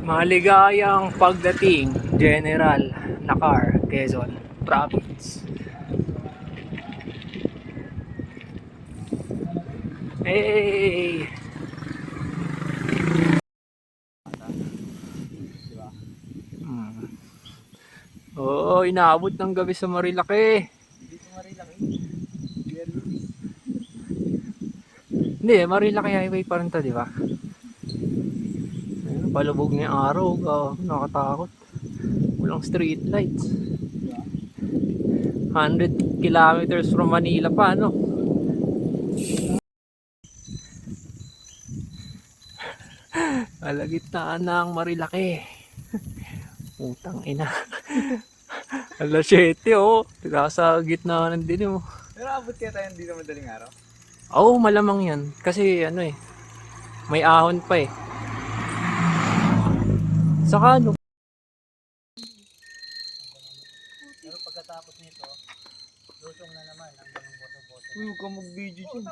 Maligayang pagdating, General Nakar, Quezon Province. Hey! Oo, inaabot ng gabi sa Marilaki. Hindi ko Marilaki. Hindi, Marilaki Highway pa rin to, di ba? Ayun, palubog na yung araw. Nakatakot. Walang street lights. 100 kilometers from Manila pa, no? Alagitnaan ng Marilaki. Utang ina. Alas 7, oh. Nasa gitna ng dilim, oh. Pero abot kaya tayo dito madaling araw? Oo, malamang yan. Kasi ano eh, may ahon pa eh. Saka ano, Pero pagkatapos nito, lusong na naman hanggang boto-boto. Uy, huwag kang mag-video dyan.